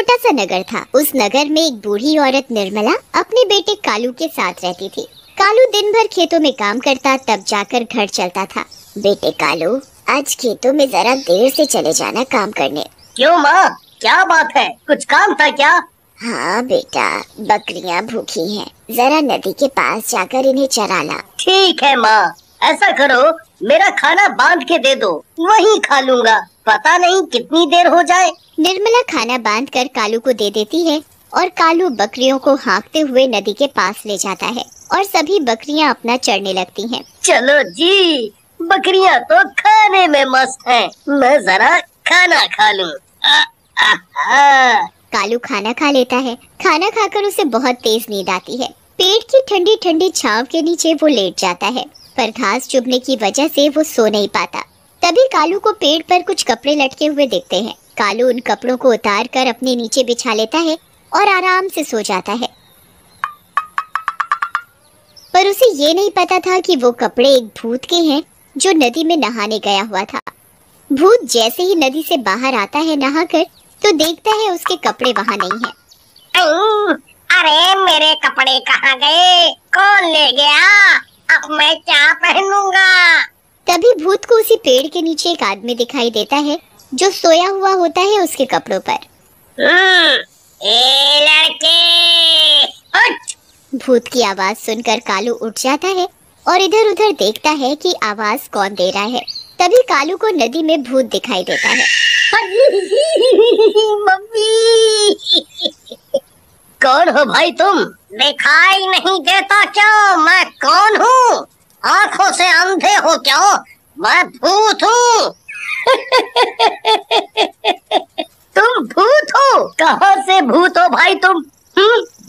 छोटा सा नगर था। उस नगर में एक बूढ़ी औरत निर्मला अपने बेटे कालू के साथ रहती थी। कालू दिन भर खेतों में काम करता, तब जाकर घर चलता था। बेटे कालू, आज खेतों में जरा देर से चले जाना काम करने। क्यों माँ, क्या बात है? कुछ काम था क्या? हाँ बेटा, बकरियाँ भूखी हैं, जरा नदी के पास जाकर इन्हें चरा ला। ठीक है माँ, ऐसा करो, मेरा खाना बांध के दे दो, वहीं खा लूँगा, पता नहीं कितनी देर हो जाए। निर्मला खाना बांध कर कालू को दे देती है और कालू बकरियों को हाँकते हुए नदी के पास ले जाता है और सभी बकरियां अपना चरने लगती हैं। चलो जी, बकरियां तो खाने में मस्त हैं, मैं जरा खाना खा लूं। कालू खाना खा लेता है। खाना खाकर उसे बहुत तेज नींद आती है। पेड़ की ठंडी ठंडी छांव के नीचे वो लेट जाता है, पर घास चुभने की वजह से वो सो नहीं पाता। तभी कालू को पेड़ पर कुछ कपड़े लटके हुए दिखते हैं। कालू उन कपड़ों को उतार कर अपने नीचे बिछा लेता है और आराम से सो जाता है। पर उसे ये नहीं पता था कि वो कपड़े एक भूत के हैं जो नदी में नहाने गया हुआ था। भूत जैसे ही नदी से बाहर आता है नहाकर, तो देखता है उसके कपड़े वहाँ नहीं हैं। अरे मेरे कपड़े कहाँ गए? कौन ले गया? अब मैं क्या पहनूंगा? तभी भूत को उसी पेड़ के नीचे एक आदमी दिखाई देता है जो सोया हुआ होता है उसके कपड़ों पर। ए लड़के, उठ! भूत की आवाज सुनकर कालू उठ जाता है और इधर उधर देखता है कि आवाज कौन दे रहा है। तभी कालू को नदी में भूत दिखाई देता है। मम्मी! कौन हो भाई तुम? दिखाई नहीं देता क्या मैं कौन हूँ? आँखों से अंधे हो क्या? मैं भूत हूँ। तुम भूत हो? कहाँ से भूत हो भाई तुम?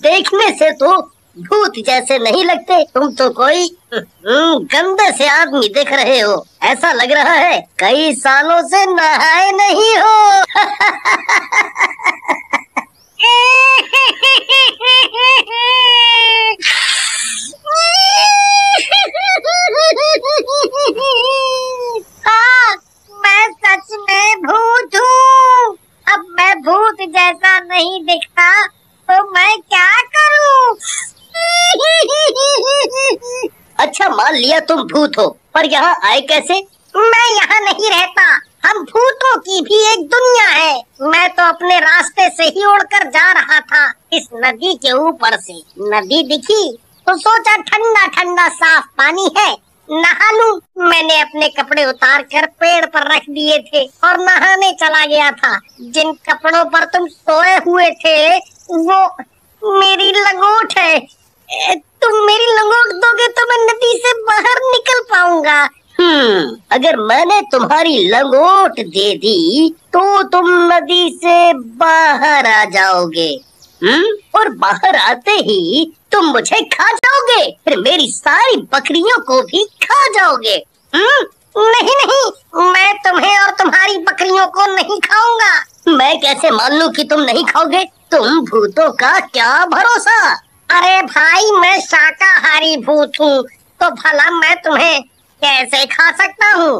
देखने से तो भूत जैसे नहीं लगते, तुम तो कोई गंदे से आदमी दिख रहे हो। ऐसा लग रहा है कई सालों से नहाए नहीं हो। मैं सच में भूत हूँ। अब मैं भूत जैसा नहीं दिखता तो मैं क्या करूँ? अच्छा, मान लिया तुम भूत हो, पर यहाँ आए कैसे? मैं यहाँ नहीं रहता, हम भूतों की भी एक दुनिया है। मैं तो अपने रास्ते से ही उड़कर जा रहा था इस नदी के ऊपर से। नदी दिखी तो सोचा ठंडा ठंडा साफ पानी है, नहा लूं। मैंने अपने कपड़े उतार कर पेड़ पर रख दिए थे और नहाने चला गया था। जिन कपड़ों पर तुम सोए हुए थे वो मेरी लंगोट है। तुम मेरी लंगोट दोगे तो मैं नदी से बाहर निकल पाऊंगा। अगर मैंने तुम्हारी लंगोट दे दी तो तुम नदी से बाहर आ जाओगे। और बाहर आते ही तुम मुझे खा जाओगे, फिर मेरी सारी बकरियों को भी खा जाओगे। नहीं नहीं, मैं तुम्हें और तुम्हारी बकरियों को नहीं खाऊंगा। मैं कैसे मान लूं कि तुम नहीं खाओगे? तुम भूतों का क्या भरोसा? अरे भाई, मैं शाकाहारी भूत हूँ, तो भला मैं तुम्हें कैसे खा सकता हूँ?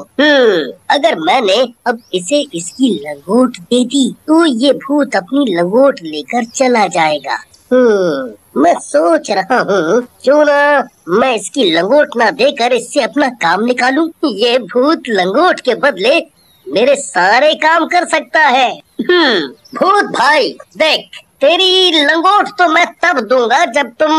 अगर मैंने अब इसे इसकी लंगोट दे दी तो ये भूत अपनी लंगोट लेकर चला जाएगा। मैं सोच रहा हूँ क्यों ना मैं इसकी लंगोट ना देकर इससे अपना काम निकालूं। ये भूत लंगोट के बदले मेरे सारे काम कर सकता है। भूत भाई देख, तेरी लंगोट तो मैं तब दूंगा जब तुम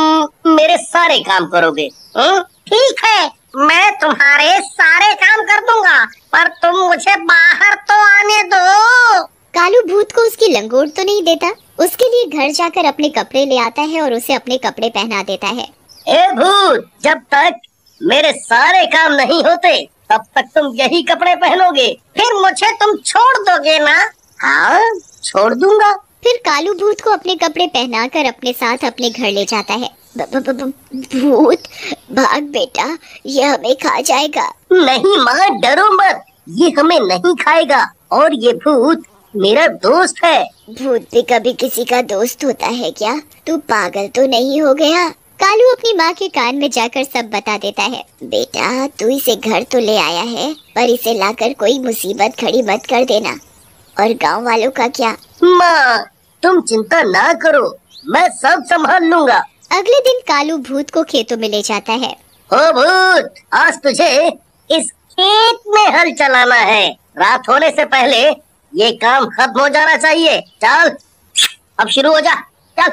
मेरे सारे काम करोगे। ठीक है, मैं तुम्हारे सारे काम कर दूंगा, पर तुम मुझे बाहर तो आने दो। कालू भूत को उसकी लंगोट तो नहीं देता, उसके लिए घर जाकर अपने कपड़े ले आता है और उसे अपने कपड़े पहना देता है। ए भूत, जब तक मेरे सारे काम नहीं होते तब तक तुम यही कपड़े पहनोगे, फिर मुझे तुम छोड़ दोगे ना? हाँ, छोड़ दूंगा। फिर कालू भूत को अपने कपड़े पहनाकर अपने साथ अपने घर ले जाता है। भूत भाग बेटा, ये हमें खा जाएगा। नहीं माँ, डरो मत, ये हमें नहीं खाएगा और ये भूत मेरा दोस्त है। भूत भी कभी किसी का दोस्त होता है क्या? तू पागल तो नहीं हो गया? कालू अपनी माँ के कान में जाकर सब बता देता है। बेटा, तू इसे घर तो ले आया है, पर इसे लाकर कोई मुसीबत खड़ी मत कर देना। और गांव वालों का क्या? माँ, तुम चिंता ना करो, मैं सब संभाल लूंगा। अगले दिन कालू भूत को खेतों में ले जाता है। ओ भूत, आज तुझे इस खेत में हल चलाना है। रात होने से पहले ये काम खत्म हो जाना चाहिए। चल अब शुरू हो जा, चल।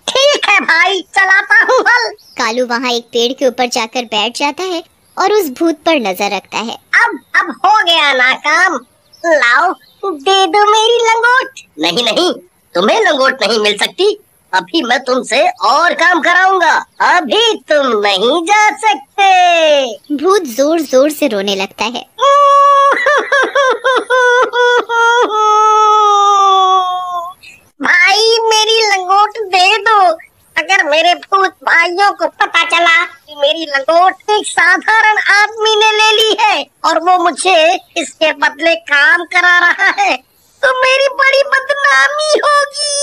ठीक है भाई, चलाता हूँ हल। कालू वहाँ एक पेड़ के ऊपर जाकर बैठ जाता है और उस भूत पर नजर रखता है। अब हो गया ना काम। लाओ दे दो मेरी लंगोट। नहीं नहीं, तुम्हें लंगोट नहीं मिल सकती। अभी मैं तुमसे और काम कराऊंगा। अभी तुम नहीं जा सकते। भूत जोर जोर से रोने लगता है। भाई मेरी लंगोट दे दो। अगर मेरे भूत भाइयों को पता चला कि मेरी लंगोट एक साधारण आदमी ने ले ली है और वो मुझे इसके बदले काम करा रहा है, तो मेरी बड़ी बदनामी होगी।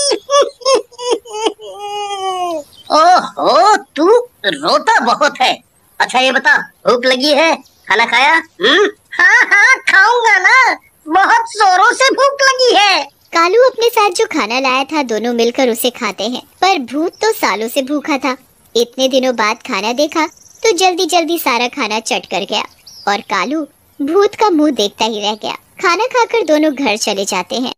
ओहो, तू रोता बहुत है। अच्छा ये बता, भूख लगी है? खाना खाया? हाँ हाँ खाऊंगा ना, बहुत जोरों से भूख लगी है। कालू अपने साथ जो खाना लाया था दोनों मिलकर उसे खाते हैं, पर भूत तो सालों से भूखा था। इतने दिनों बाद खाना देखा तो जल्दी जल्दी सारा खाना चट कर गया और कालू भूत का मुंह देखता ही रह गया। खाना खाकर दोनों घर चले जाते हैं।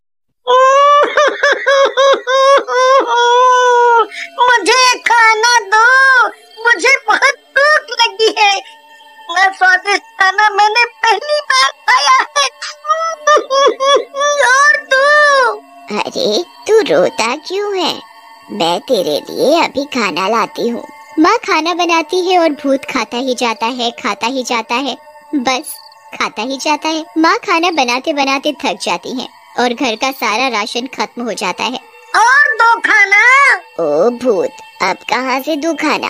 मुझे खाना दो, मुझे बहुत भूख लगी है। इतना स्वादिष्ट खाना मैंने पहली बार खाया है। और तू? अरे तू रोता क्यों है? मैं तेरे लिए अभी खाना लाती हूँ। माँ खाना बनाती है और भूत खाता ही जाता है, खाता ही जाता है, बस खाता ही जाता है। माँ खाना बनाते बनाते थक जाती है और घर का सारा राशन खत्म हो जाता है। और दो खाना। ओ भूत, अब कहाँ से दूं खाना?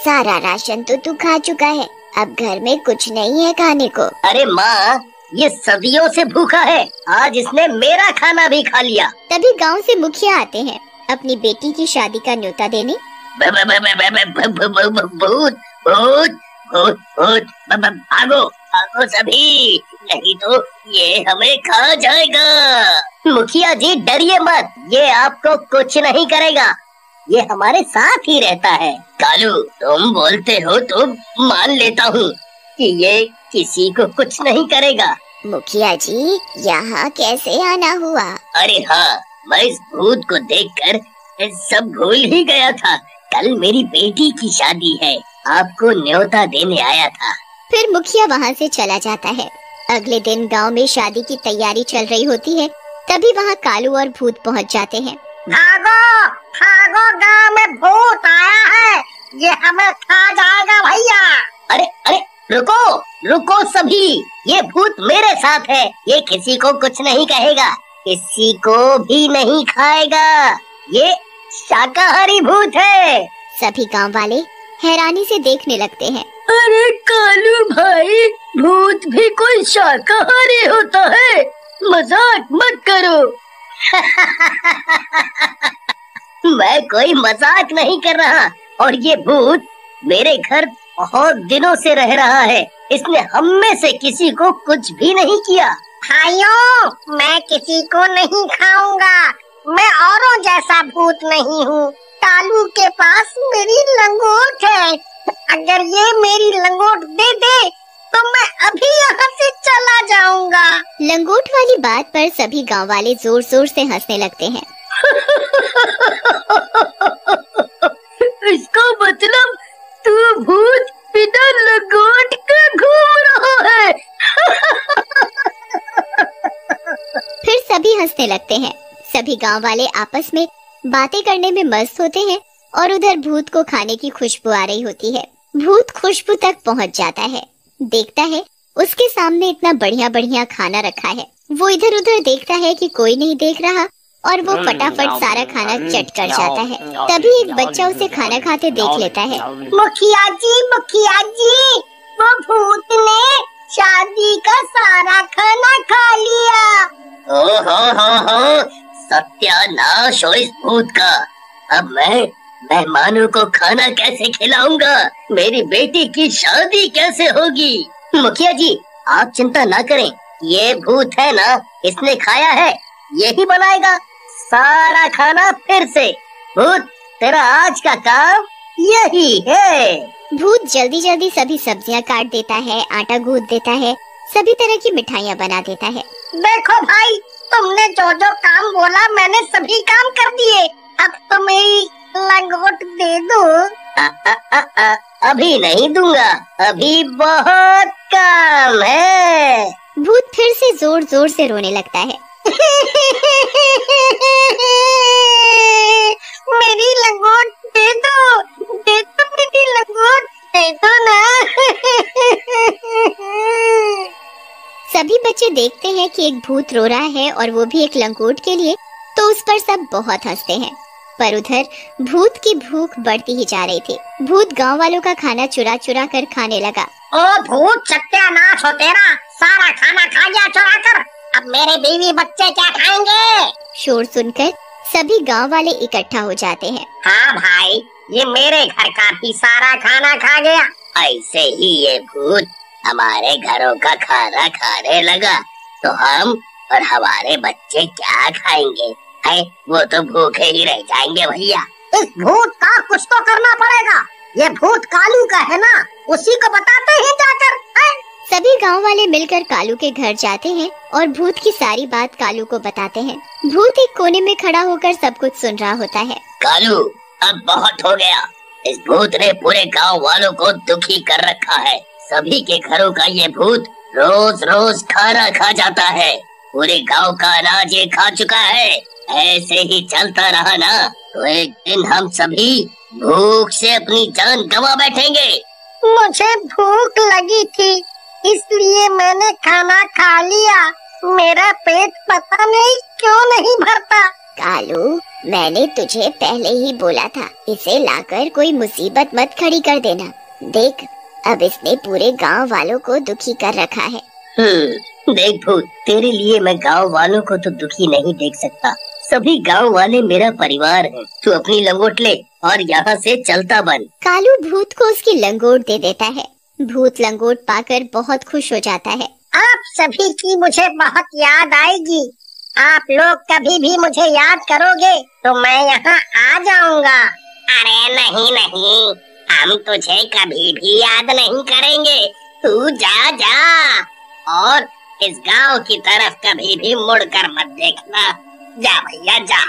सारा राशन तो तू खा चुका है, अब घर में कुछ नहीं है खाने को। अरे माँ, ये सदियों से भूखा है, आज इसने मेरा खाना भी खा लिया। तभी गांव से मुखिया आते हैं अपनी बेटी की शादी का न्योता देने। भूत भूत भूत भूत, भागो भागो सभी, नहीं तो ये हमें खा जाएगा। मुखिया जी डरिए मत, ये आपको कुछ नहीं करेगा, ये हमारे साथ ही रहता है। कालू, तुम बोलते हो तो मान लेता हूँ कि ये किसी को कुछ नहीं करेगा। मुखिया जी, यहाँ कैसे आना हुआ? अरे हाँ, मैं इस भूत को देखकर सब भूल ही गया था। कल मेरी बेटी की शादी है, आपको न्योता देने आया था। फिर मुखिया वहाँ से चला जाता है। अगले दिन गांव में शादी की तैयारी चल रही होती है, तभी वहाँ कालू और भूत पहुँच जाते हैं। भागो भागो, गांव में भूत आया है, ये हमें खा जाएगा भैया। अरे अरे रुको रुको सभी, ये भूत मेरे साथ है, ये किसी को कुछ नहीं कहेगा, किसी को भी नहीं खाएगा, ये शाकाहारी भूत है। सभी गांव वाले हैरानी से देखने लगते हैं। अरे कालू भाई, भूत भी कोई शाकाहारी होता है? मजाक मत करो। मैं कोई मजाक नहीं कर रहा, और ये भूत मेरे घर बहुत दिनों से रह रहा है, इसने हम में से किसी को कुछ भी नहीं किया। भाइयों, मैं किसी को नहीं खाऊंगा, मैं औरों जैसा भूत नहीं हूँ। कालू के पास मेरी लंगोट है, अगर ये मेरी लंगोट दे दे तो मैं अभी यहाँ से चला जाऊंगा। लंगोट वाली बात पर सभी गांव वाले जोर जोर से हंसने लगते हैं। इसका मतलब तू भूत बिना लंगोट के घूम रहा है। फिर सभी हंसने लगते हैं। सभी गांव वाले आपस में बातें करने में मस्त होते हैं और उधर भूत को खाने की खुशबू आ रही होती है। भूत खुशबू तक पहुंच जाता है, देखता है उसके सामने इतना बढ़िया बढ़िया खाना रखा है। वो इधर उधर देखता है कि कोई नहीं देख रहा और वो फटाफट सारा खाना चट कर जाता है। तभी एक बच्चा उसे खाना खाते देख लेता है। मुखिया जी, वो भूत ने शादी का सारा खाना खा लिया। ओहो, सत्यानाश हो इस भूत का। अब मैं मेहमानों को खाना कैसे खिलाऊंगा? मेरी बेटी की शादी कैसे होगी? मुखिया जी, आप चिंता ना करें, ये भूत है ना, इसने खाया है, यही बनाएगा, सारा खाना फिर से। भूत, तेरा आज का काम यही है। भूत जल्दी जल्दी सभी सब्जियां काट देता है, आटा गूंथ देता है, सभी तरह की मिठाइयाँ बना देता है। देखो भाई, तुमने जो जो काम बोला मैंने सभी काम कर दिए। अब तो मेरी लंगोट दे दो। अभी नहीं दूंगा, अभी बहुत काम है। भूत फिर से जोर जोर से रोने लगता है। मेरी लंगोट दे दो, दे दो मेरी लंगोट, दे दो ना। सभी बच्चे देखते हैं कि एक भूत रो रहा है और वो भी एक लंगोट के लिए, तो उस पर सब बहुत हंसते हैं। पर उधर भूत की भूख बढ़ती ही जा रही थी। भूत गांव वालों का खाना चुरा चुरा कर खाने लगा। ओ भूत, सत्यानाश हो तेरा, सारा खाना खा गया चुरा कर। अब मेरे बीवी बच्चे क्या खाएंगे? शोर सुनकर सभी गांव वाले इकट्ठा हो जाते हैं। हाँ भाई, ये मेरे घर का भी सारा खाना खा गया। ऐसे ही ये भूत हमारे घरों का खाना खाने लगा तो हम और हमारे बच्चे क्या खाएंगे? है, वो तो भूखे ही रह जाएंगे भैया। इस भूत का कुछ तो करना पड़ेगा। ये भूत कालू का है ना, उसी को बताते हैं जाकर। है? सभी गांव वाले मिलकर कालू के घर जाते हैं और भूत की सारी बात कालू को बताते हैं। भूत एक कोने में खड़ा होकर सब कुछ सुन रहा होता है। कालू, अब बहुत हो गया। इस भूत ने पूरे गांव वालों को दुखी कर रखा है। सभी के घरों का ये भूत रोज रोज खाना खा जाता है। पूरे गांव का अनाज ये खा चुका है। ऐसे ही चलता रहा ना तो एक दिन हम सभी भूख से अपनी जान गंवा बैठेंगे। मुझे भूख लगी थी, इसलिए मैंने खाना खा लिया। मेरा पेट पता नहीं क्यों नहीं भरता। कालू, मैंने तुझे पहले ही बोला था, इसे लाकर कोई मुसीबत मत खड़ी कर देना। देख, अब इसने पूरे गांव वालों को दुखी कर रखा है। देख भूत, तेरे लिए मैं गांव वालों को तो दुखी नहीं देख सकता। सभी गांव वाले मेरा परिवार है। तू अपनी लंगोट ले और यहाँ से चलता बन। कालू भूत को उसकी लंगोट दे देता है। भूत लंगोट पाकर बहुत खुश हो जाता है। आप सभी की मुझे बहुत याद आएगी। आप लोग कभी भी मुझे याद करोगे तो मैं यहाँ आ जाऊंगा। अरे नहीं नहीं, हम तुझे कभी भी याद नहीं करेंगे। तू जा जा, और इस गांव की तरफ कभी भी मुड़कर मत देखना। जा भैया जा।